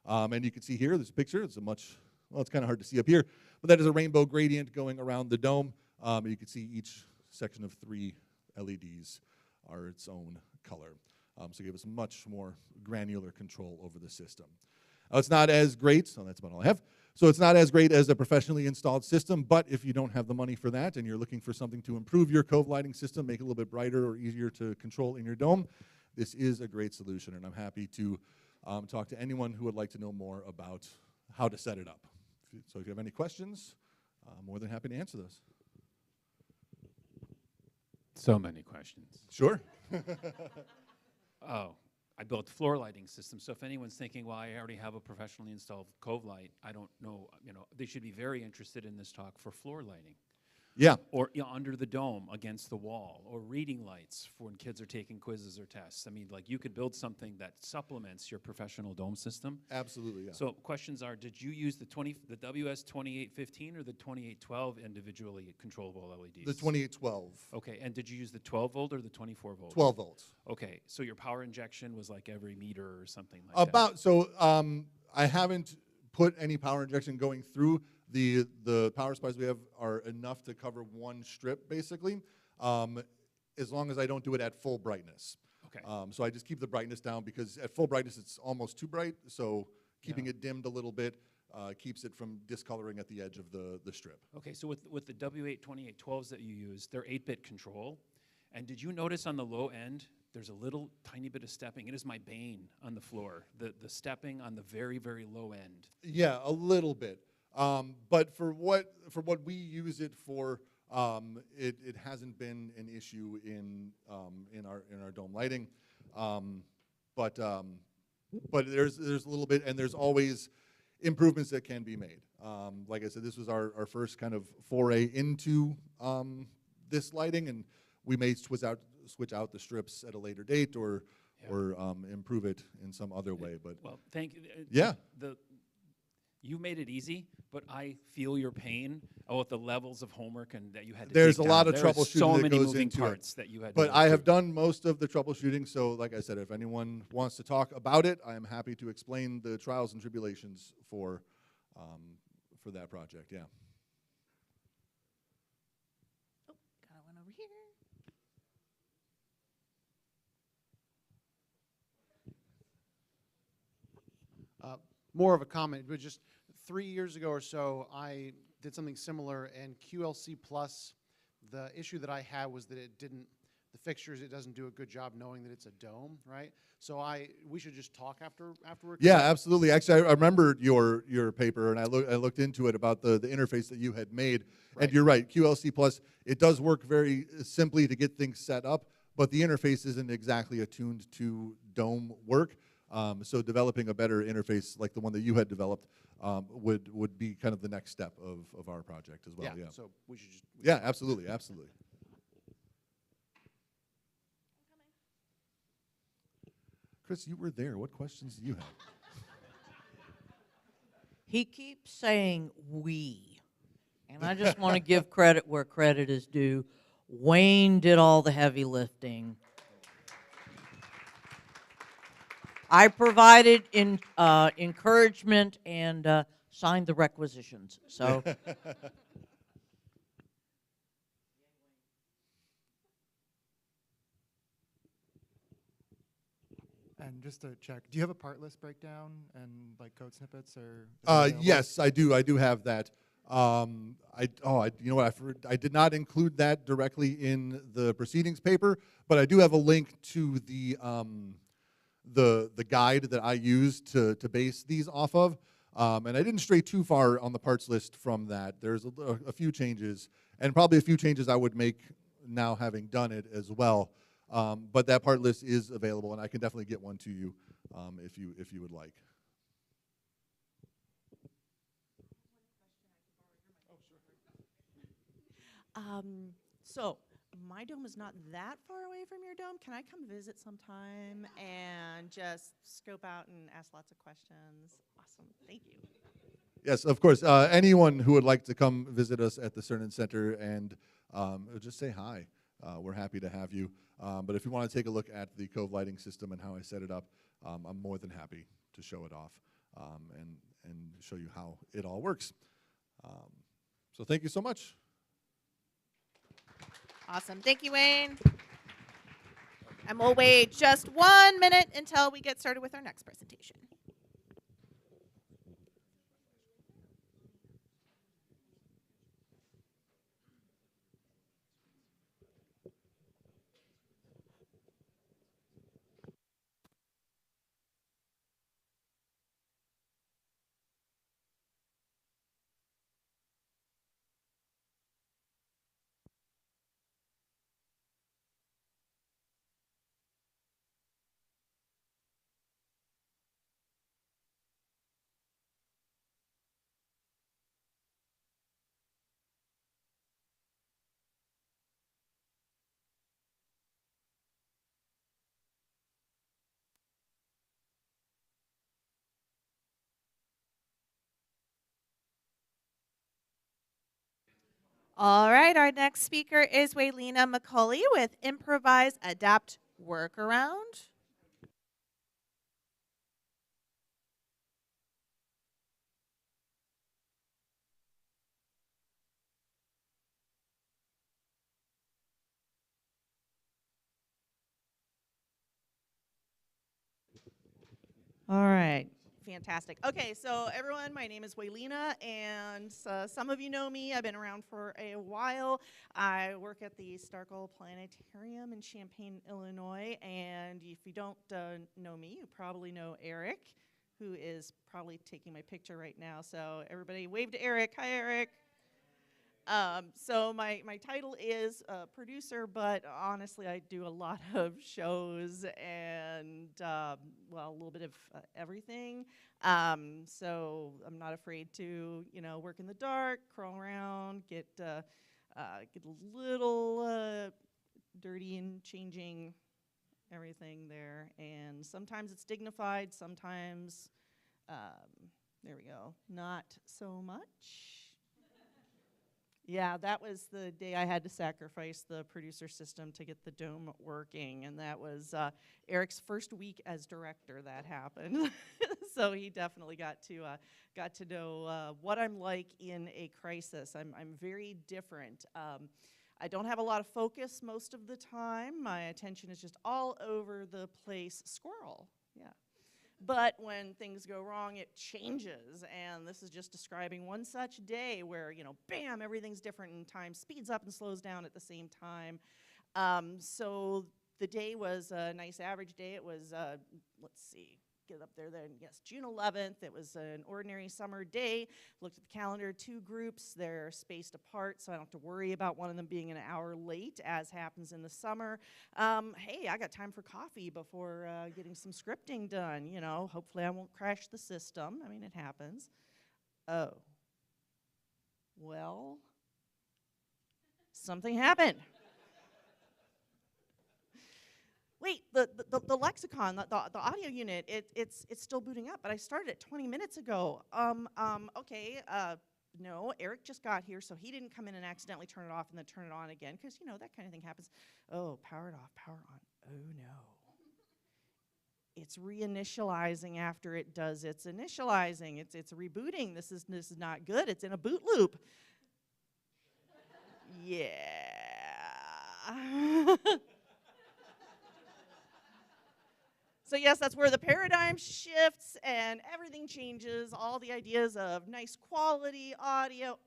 L: And you can see here, this picture, it's it's kind of hard to see up here, but that is a rainbow gradient going around the dome. You can see each section of 3 LEDs are its own color. So give us much more granular control over the system. It's not as great, so that's about all I have. So it's not as great as a professionally installed system, but if you don't have the money for that and you're looking for something to improve your cove lighting system, make it a little bit brighter or easier to control in your dome, this is a great solution, and I'm happy to talk to anyone who would like to know more about how to set it up. So if you have any questions, I'm more than happy to answer those.
H: So many questions.
L: Sure.
H: Oh, I built floor lighting systems. So if anyone's thinking, well, I already have a professionally installed cove light, I don't know, they should be very interested in this talk for floor lighting.
L: Yeah.
H: Or under the dome, against the wall, or reading lights for when kids are taking quizzes or tests. I mean, like, you could build something that supplements your professional dome system.
L: Absolutely, yeah.
H: So questions are, did you use the WS2815 or the 2812 individually controllable LEDs?
L: The 2812.
H: Okay, and did you use the 12 volt or the 24 volt?
L: 12 volts.
H: Okay, so your power injection was like every meter or something like that?
L: So I haven't put any power injection going through. The power supplies we have are enough to cover one strip, basically, as long as I don't do it at full brightness.
H: Okay.
L: So I just keep the brightness down, because at full brightness it's almost too bright, so keeping it dimmed a little bit keeps it from discoloring at the edge of the strip.
H: Okay, so with the W82812s that you use, they're 8-bit control. And did you notice on the low end, there's a little tiny bit of stepping? It is my bane on the floor, the stepping on the very, very low end.
L: Yeah, a little bit. But for what we use it for, it hasn't been an issue in our dome lighting. But there's a little bit, and there's always improvements that can be made. Like I said, this was our first kind of foray into this lighting, and we may switch out the strips at a later date, or improve it in some other way. But
H: well, thank you.
L: Yeah.
H: You made it easy, but I feel your pain about the levels of homework and that you had to
L: There's
H: take
L: a lot
H: down.
L: of
H: There's
L: troubleshooting
H: so
L: that
H: many
L: goes
H: moving
L: into
H: parts
L: it.
H: that you had to
L: But
H: go
L: I have
H: through.
L: done most of the troubleshooting, so like I said, if anyone wants to talk about it, I am happy to explain the trials and tribulations for that project, yeah.
A: Oh, got one over here.
M: More of a comment, but just 3 years ago or so, I did something similar, and QLC Plus, the issue that I had was that the fixtures, it doesn't do a good job knowing that it's a dome, right? So we should just talk afterward.
L: Yeah, absolutely. Actually, I remembered your paper, and I looked into it about the interface that you had made.
M: Right.
L: And you're right, QLC Plus, it does work very simply to get things set up, but the interface isn't exactly attuned to dome work. So developing a better interface like the one that you had developed would be kind of the next step of our project as well. Yeah.
M: So we should just.
L: Yeah, absolutely, absolutely. Chris, you were there. What questions do you have?
K: He keeps saying we, and I just want to give credit where credit is due. Wayne did all the heavy lifting. I provided encouragement and signed the requisitions. So.
D: And just to check, do you have a part list breakdown and like code snippets or?
L: Yes, I do. I do have that. You know what? I did not include that directly in the proceedings paper, but I do have a link to the the guide that I used to base these off of. And I didn't stray too far on the parts list from that. There's a few changes, and probably a few changes I would make now having done it as well. But that part list is available, and I can definitely get one to you if you would like.
G: So my dome is not that far away from your dome. Can I come visit sometime and just scope out and ask lots of questions? Awesome. Thank you.
L: Yes, of course. Anyone who would like to come visit us at the Cernan Center and just say hi, we're happy to have you. But if you want to take a look at the Cove lighting system and how I set it up, I'm more than happy to show it off and show you how it all works. So thank you so much.
A: Awesome. Thank you, Wayne. And we'll wait just 1 minute until we get started with our next presentation. All right, our next speaker is Waylena McCauley with Improvise, Adapt, Workaround.
G: All right. Fantastic. Okay, so everyone, my name is Waylena, and some of you know me. I've been around for a while. I work at the Starkle Planetarium in Champaign, Illinois, and if you don't know me, you probably know Eric, who is probably taking my picture right now. So everybody wave to Eric. Hi, Eric. So my title is producer, but honestly, I do a lot of shows and, well, a little bit of everything. So I'm not afraid to, work in the dark, crawl around, get a little dirty in changing everything there. And sometimes it's dignified, sometimes, there we go, not so much. Yeah, that was the day I had to sacrifice the producer system to get the dome working, and that was Eric's first week as director that happened. So he definitely got to know what I'm like in a crisis. I'm very different. I don't have a lot of focus most of the time. My attention is just all over the place. Squirrel, yeah. But when things go wrong, it changes. And this is just describing one such day where, bam, everything's different and time speeds up and slows down at the same time. So the day was a nice average day. It was, let's see, get it up there then. Yes, June 11th. It was an ordinary summer day. Looked at the calendar, 2 groups. They're spaced apart, so I don't have to worry about one of them being an hour late, as happens in the summer. Hey, I got time for coffee before getting some scripting done. Hopefully I won't crash the system. I mean, it happens. Oh. Well, something happened. Wait, the lexicon, the audio unit, it's still booting up, but I started it 20 minutes ago. Okay, no, Eric just got here, so he didn't come in and accidentally turn it off and then turn it on again, because, that kind of thing happens. Oh, power it off, power on. Oh, no. It's reinitializing after it does its initializing. It's rebooting. This is not good. It's in a boot loop. Yeah. So yes, that's where the paradigm shifts and everything changes. All the ideas of nice quality audio,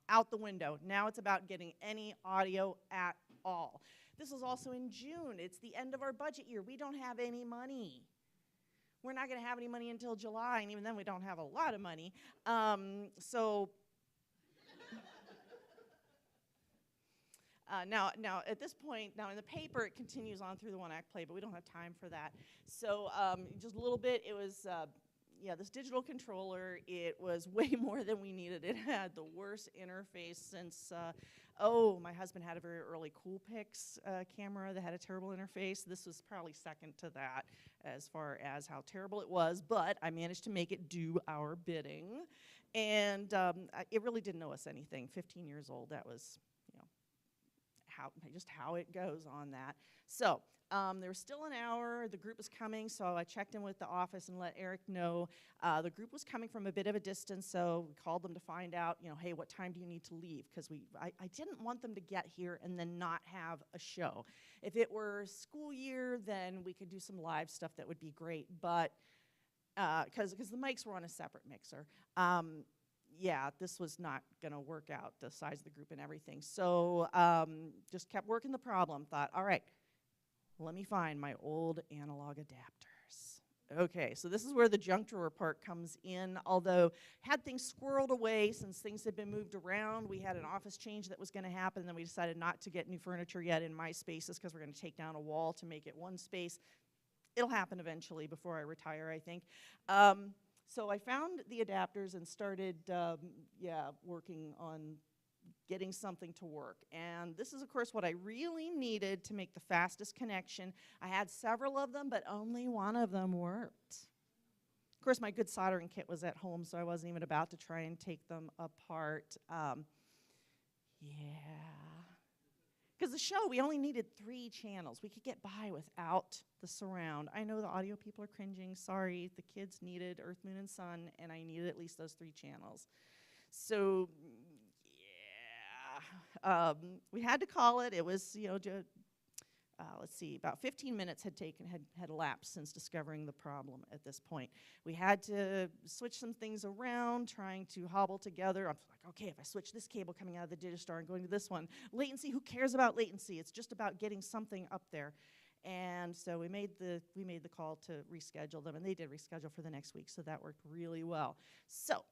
G: out the window. Now it's about getting any audio at all. This was also in June. It's the end of our budget year. We don't have any money. we're not going to have any money until July, and even then we don't have a lot of money. So now at this point, now in the paper, it continues on through the one-act play, but we don't have time for that. So just a little bit, it was, yeah, this digital controller, it was way more than we needed. It had the worst interface since, my husband had a very early Coolpix camera that had a terrible interface. This was probably second to that as far as how terrible it was, but I managed to make it do our bidding. And it really didn't know us anything. 15 years old, that was, just how it goes on that. So there was still an hour. The group was coming, so I checked in with the office and let Eric know. The group was coming from a bit of a distance, so we called them to find out, hey, what time do you need to leave? Because I didn't want them to get here and then not have a show. If it were school year, then we could do some live stuff that would be great, but because the mics were on a separate mixer. Yeah, this was not going to work out, the size of the group and everything. So just kept working the problem. Thought, all right, let me find my old analog adapters. Okay, so this is where the junk drawer part comes in, although had things squirreled away since things had been moved around. We had an office change that was going to happen, and then we decided not to get new furniture yet in my spaces because we're going to take down a wall to make it one space. It'll happen eventually before I retire, I think. So I found the adapters and started, working on getting something to work. And this is, of course, what I really needed to make the fastest connection. I had several of them, but only one of them worked. Of course, my good soldering kit was at home, so I wasn't even about to try and take them apart. Because the show, we only needed 3 channels. We could get by without the surround. I know the audio people are cringing. Sorry, the kids needed Earth, Moon, and Sun, and I needed at least those 3 channels. So, yeah, we had to call it. It was, let's see, about 15 minutes had elapsed since discovering the problem at this point. We had to switch some things around, trying to hobble together. I'm like, okay, if I switch this cable coming out of the Digistar and going to this one, latency, who cares about latency? It's just about getting something up there. And so we made the call to reschedule them, and they did reschedule for the next week, so that worked really well. So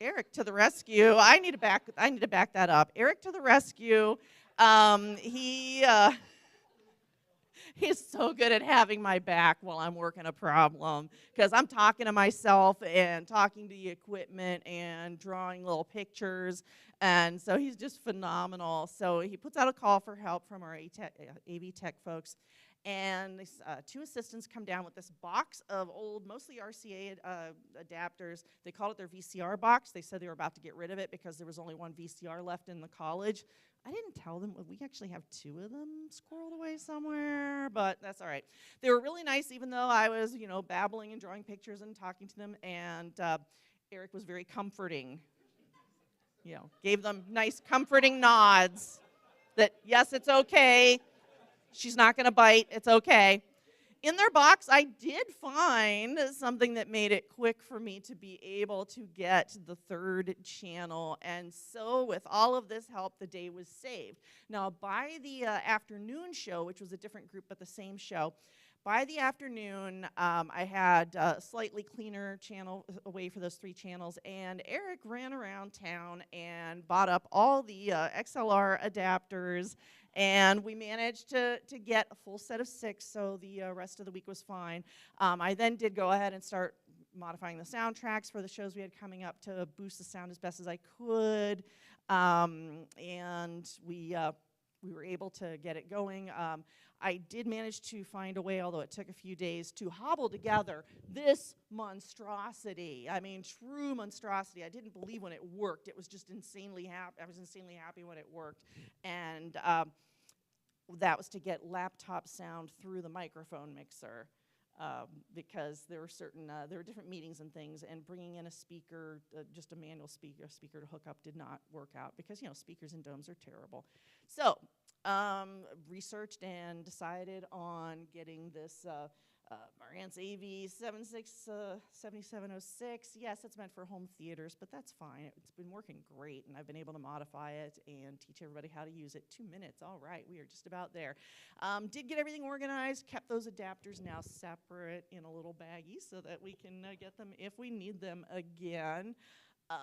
G: Eric to the rescue. I need to back that up. Eric to the rescue. He's so good at having my back while I'm working a problem, because I'm talking to myself and talking to the equipment and drawing little pictures, and so he's just phenomenal. So he puts out a call for help from our AV Tech folks, and 2 assistants come down with this box of old, mostly RCA adapters. They called it their VCR box. They said they were about to get rid of it because there was only 1 VCR left in the college. I didn't tell them. We actually have 2 of them squirreled away somewhere, but that's all right. They were really nice, even though I was, babbling and drawing pictures and talking to them, and Eric was very comforting. Gave them nice, comforting nods that, yes, it's okay. She's not going to bite. It's okay. In their box, I did find something that made it quick for me to be able to get the 3rd channel. And so with all of this help, the day was saved. Now, by the afternoon show, which was a different group but the same show, by the afternoon, I had a slightly cleaner channel away for those 3 channels, and Eric ran around town and bought up all the XLR adapters, and we managed to get a full set of 6, so the rest of the week was fine. I then did go ahead and start modifying the soundtracks for the shows we had coming up to boost the sound as best as I could, and we were able to get it going. I did manage to find a way, although it took a few days, to hobble together this monstrosity. I mean, true monstrosity. I didn't believe when it worked. It was just insanely happy. I was insanely happy when it worked. And that was to get laptop sound through the microphone mixer. Because there were different meetings and things, and bringing in a speaker, just a manual speaker to hook up did not work out because, speakers in domes are terrible. So researched and decided on getting this Marantz AV 7706. Yes, it's meant for home theaters, but that's fine. It's been working great, and I've been able to modify it and teach everybody how to use it. 2 minutes, all right, we are just about there. Did get everything organized, kept those adapters now separate in a little baggie so that we can get them if we need them again.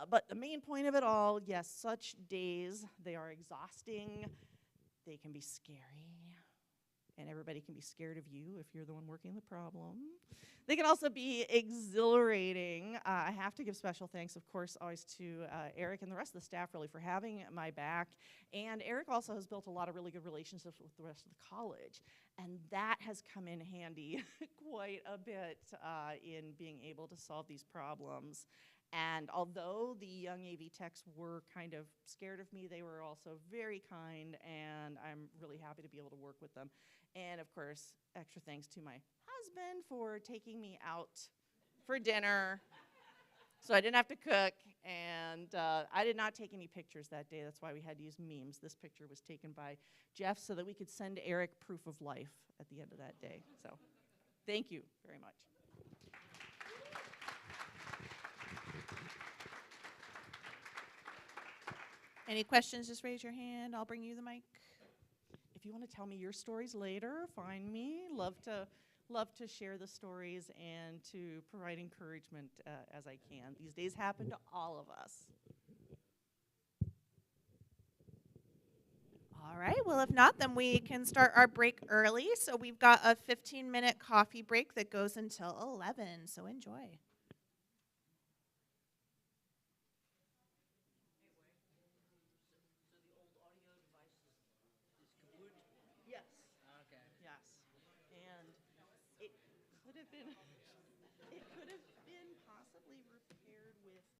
G: But the main point of it all, yes, such days, they are exhausting, they can be scary. And everybody can be scared of you if you're the one working the problem. They can also be exhilarating. I have to give special thanks, of course, always to Eric and the rest of the staff, really, for having my back. And Eric also has built a lot of really good relationships with the rest of the college. And that has come in handy quite a bit in being able to solve these problems. And although the young AV techs were kind of scared of me, they were also very kind, and I'm really happy to be able to work with them. And of course, extra thanks to my husband for taking me out for dinner so I didn't have to cook. And I did not take any pictures that day. That's why we had to use memes. This picture was taken by Jeff so that we could send Eric proof of life at the end of that day. So thank you very much.
A: Any questions, just raise your hand. I'll bring you the mic.
G: If you want to tell me your stories later, find me. Love to share the stories and to provide encouragement as I can. These days happen to all of us.
A: All right, well, if not, then we can start our break early. So we've got a 15-minute coffee break that goes until 11, so enjoy.
G: Yes. Okay. Yes. And it could have been